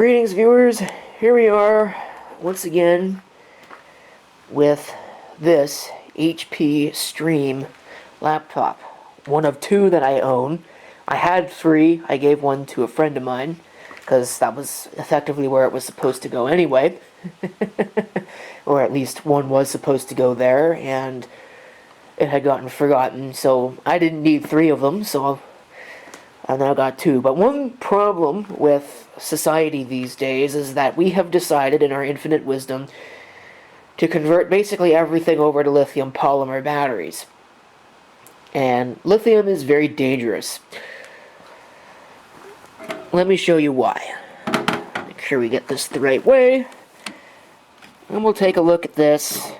Greetings, viewers. Here we are once again with this HP Stream laptop. One of two that I own. I had three. I gave one to a friend of mine because that was effectively where it was supposed to go anyway. Or at least one was supposed to go there, and it had gotten forgotten, so I didn't need three of them, so I've now got two. But one problem with society these days is that we have decided in our infinite wisdom to convert basically everything over to lithium polymer batteries. And lithium is very dangerous. Let me show you why. Make sure we get this the right way. And we'll take a look at this.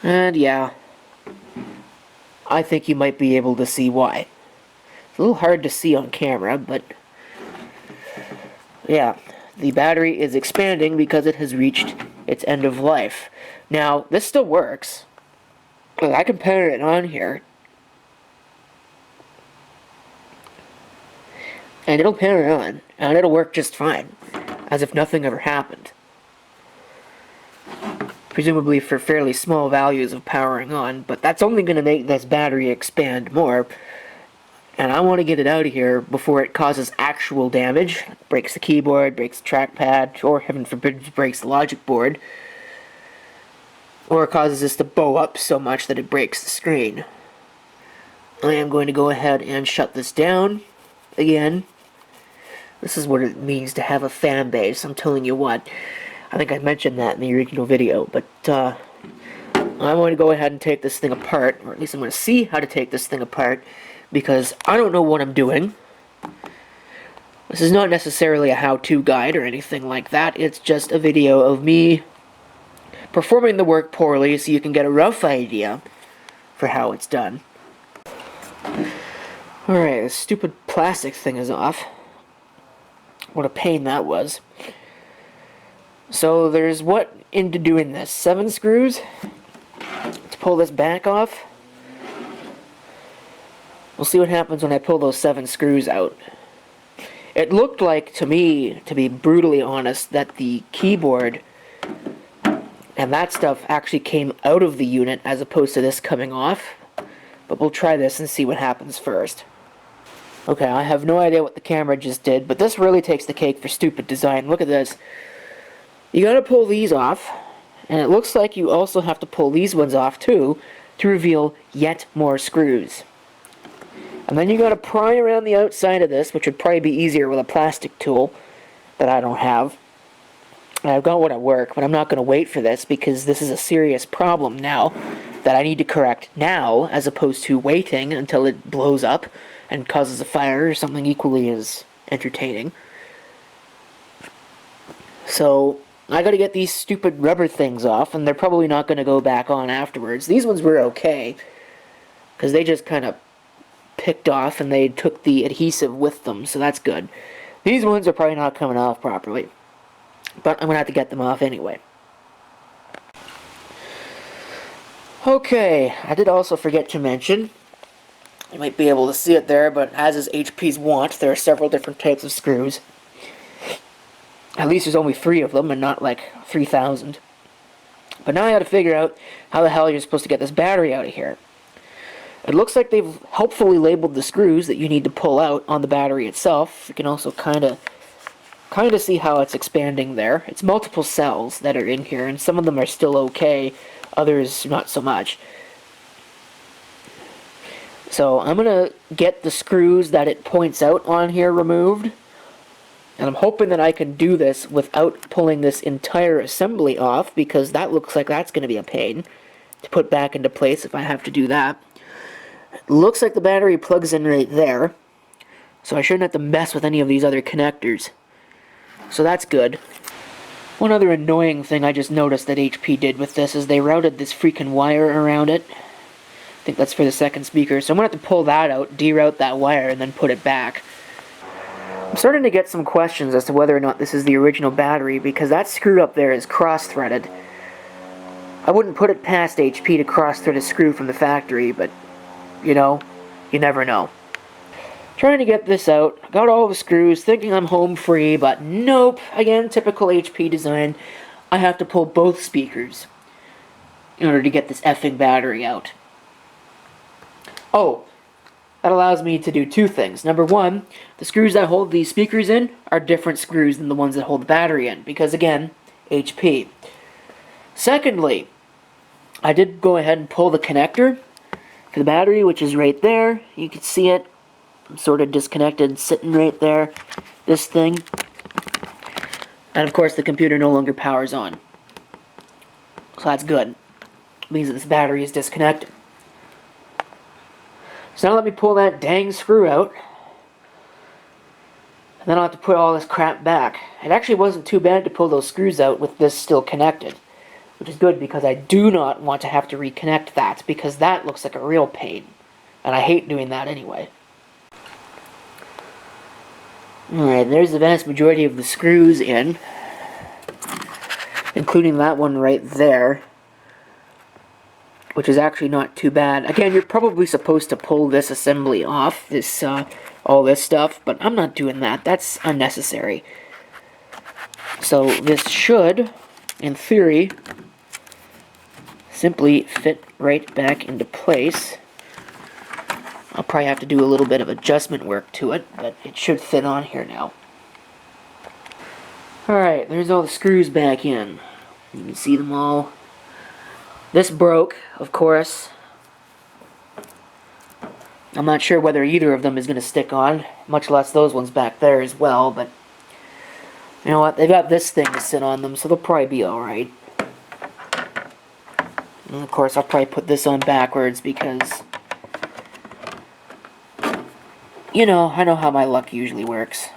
And yeah, I think you might be able to see why. It's a little hard to see on camera, but yeah, the battery is expanding because it has reached its end of life. Now, this still works. I can power it on here, and it'll power on, and it'll work just fine, as if nothing ever happened. Presumably for fairly small values of powering on, but that's only going to make this battery expand more. And I want to get it out of here before it causes actual damage. Breaks the keyboard, breaks the trackpad, or heaven forbid breaks the logic board. Or causes this to bow up so much that it breaks the screen. I am going to go ahead and shut this down again. This is what it means to have a fan base, I'm telling you what. I think I mentioned that in the original video, but I'm going to go ahead and take this thing apart, or at least I'm going to see how to take this thing apart, because I don't know what I'm doing. This is not necessarily a how-to guide or anything like that. It's just a video of me performing the work poorly so you can get a rough idea for how it's done. Alright, this stupid plastic thing is off. What a pain that was. So there's what into doing this? 7 screws to pull this back off. We'll see what happens when I pull those 7 screws out. It looked like, to me, to be brutally honest, that the keyboard and that stuff actually came out of the unit as opposed to this coming off. But we'll try this and see what happens first. Okay, I have no idea what the camera just did, but this really takes the cake for stupid design. Look at this. You gotta pull these off, and it looks like you also have to pull these ones off too to reveal yet more screws. And then you gotta pry around the outside of this, which would probably be easier with a plastic tool that I don't have. And I've got one at work, but I'm not gonna wait for this because this is a serious problem now that I need to correct now as opposed to waiting until it blows up and causes a fire or something equally as entertaining. So I gotta get these stupid rubber things off, and they're probably not gonna go back on afterwards. These ones were okay, because they just kind of picked off and they took the adhesive with them, so that's good. These ones are probably not coming off properly, but I'm gonna have to get them off anyway. Okay, I did also forget to mention, you might be able to see it there, but as is HP's wont, there are several different types of screws. At least there's only 3 of them and not like 3,000. But now I gotta figure out how the hell you're supposed to get this battery out of here. It looks like they've helpfully labeled the screws that you need to pull out on the battery itself. You can also kind of see how it's expanding there. It's multiple cells that are in here, and some of them are still okay, others not so much. So I'm gonna get the screws that it points out on here removed. And I'm hoping that I can do this without pulling this entire assembly off, because that looks like that's going to be a pain to put back into place if I have to do that. It looks like the battery plugs in right there, so I shouldn't have to mess with any of these other connectors. So that's good. One other annoying thing I just noticed that HP did with this is they routed this freaking wire around it. I think that's for the second speaker, so I'm going to have to pull that out, deroute that wire, and then put it back. I'm starting to get some questions as to whether or not this is the original battery, because that screw up there is cross-threaded. I wouldn't put it past HP to cross-thread a screw from the factory, but, you know, you never know. Trying to get this out. Got all the screws, thinking I'm home free, but nope. Again, typical HP design. I have to pull both speakers in order to get this effing battery out. Oh, that allows me to do two things. Number one, the screws that hold these speakers in are different screws than the ones that hold the battery in, because again, HP. Secondly, I did go ahead and pull the connector for the battery, which is right there. You can see it. I'm sort of disconnected, sitting right there. This thing. And of course, the computer no longer powers on. So that's good. It means that this battery is disconnected. So now let me pull that dang screw out. And then I'll have to put all this crap back. It actually wasn't too bad to pull those screws out with this still connected. Which is good because I do not want to have to reconnect that, because that looks like a real pain. And I hate doing that anyway. Alright, there's the vast majority of the screws in. Including that one right there. Which is actually not too bad. Again, you're probably supposed to pull this assembly off, this, all this stuff, but I'm not doing that. That's unnecessary. So this should, in theory, simply fit right back into place. I'll probably have to do a little bit of adjustment work to it, but it should fit on here now. Alright, there's all the screws back in. You can see them all. This broke, of course. I'm not sure whether either of them is going to stick on, much less those ones back there as well, but you know what, they've got this thing to sit on them, so they'll probably be alright. And of course, I'll probably put this on backwards because, you know, I know how my luck usually works.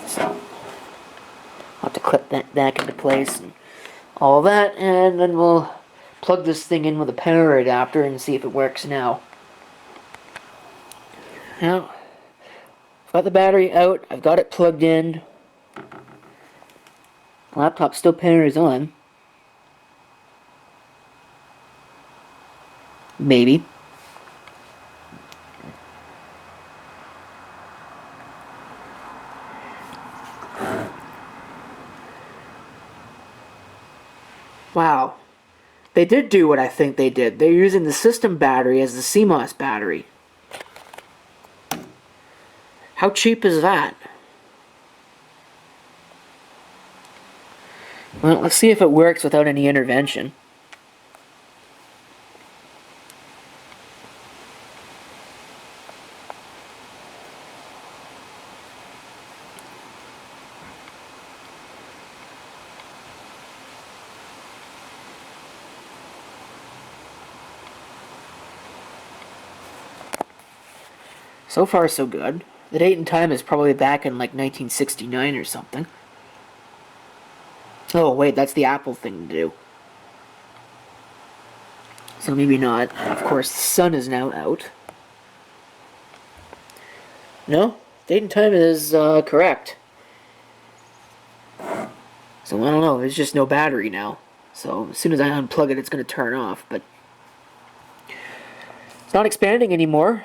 So, I'll have to clip that back into place and all that, and then we'll plug this thing in with a power adapter and see if it works now. Now, I've got the battery out, I've got it plugged in. Laptop still powers on. Maybe. Wow. They did do what I think they did. They're using the system battery as the CMOS battery. How cheap is that? Well, let's see if it works without any intervention. So far, so good. The date and time is probably back in like 1969 or something. Oh, wait, that's the Apple thing to do. So maybe not. Of course, the sun is now out. No, date and time is correct. So I don't know, there's just no battery now. So as soon as I unplug it, it's going to turn off, but it's not expanding anymore.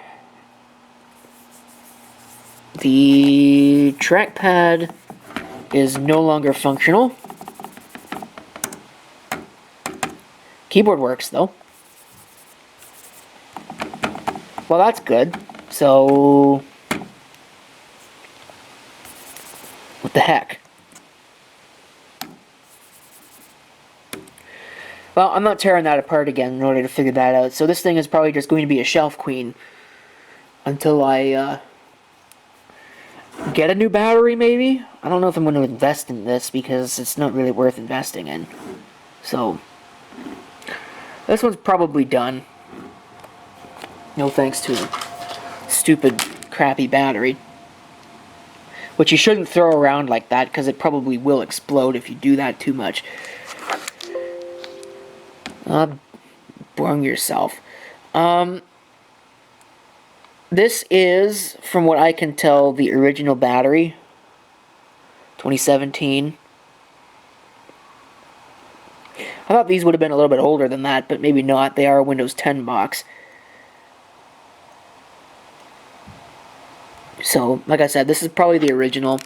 The trackpad is no longer functional. Keyboard works, though. Well, that's good. So, what the heck? Well, I'm not tearing that apart again in order to figure that out. So this thing is probably just going to be a shelf queen until I get a new battery, maybe? I don't know if I'm going to invest in this because it's not really worth investing in. So, this one's probably done. No thanks to the stupid, crappy battery. Which you shouldn't throw around like that because it probably will explode if you do that too much. Brung yourself. This is, from what I can tell, the original battery. 2017. I thought these would have been a little bit older than that, but maybe not. They are a Windows 10 box. So, like I said, this is probably the original,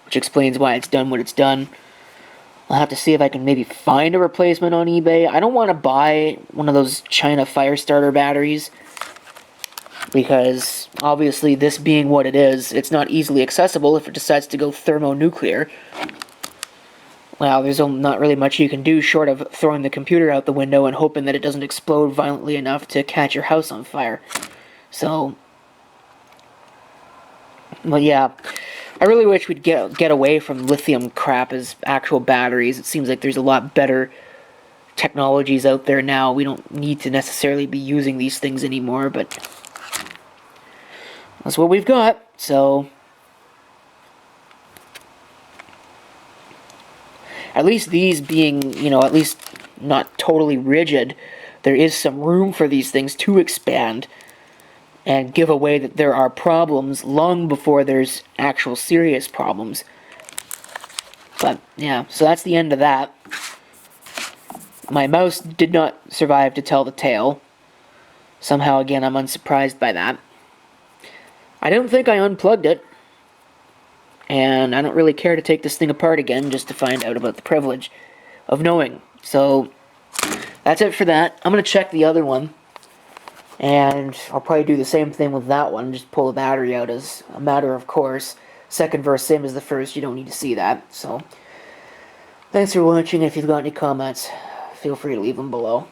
which explains why it's done what it's done. I'll have to see if I can maybe find a replacement on eBay. I don't want to buy one of those China fire starter batteries, because obviously this being what it is, it's not easily accessible if it decides to go thermonuclear. Well, there's not really much you can do short of throwing the computer out the window and hoping that it doesn't explode violently enough to catch your house on fire. So, well, yeah, I really wish we'd get away from lithium crap as actual batteries. It seems like there's a lot better technologies out there now. We don't need to necessarily be using these things anymore, but that's what we've got, so at least these being, at least not totally rigid, there is some room for these things to expand and give away that there are problems long before there's actual serious problems. But, yeah, so that's the end of that. My mouse did not survive to tell the tale. Somehow, again, I'm unsurprised by that. I don't think I unplugged it. And I don't really care to take this thing apart again just to find out about the privilege of knowing. So, that's it for that. I'm going to check the other one. And I'll probably do the same thing with that one. Just pull the battery out as a matter of course. Second verse, same as the first. You don't need to see that. So, thanks for watching. If you've got any comments, feel free to leave them below.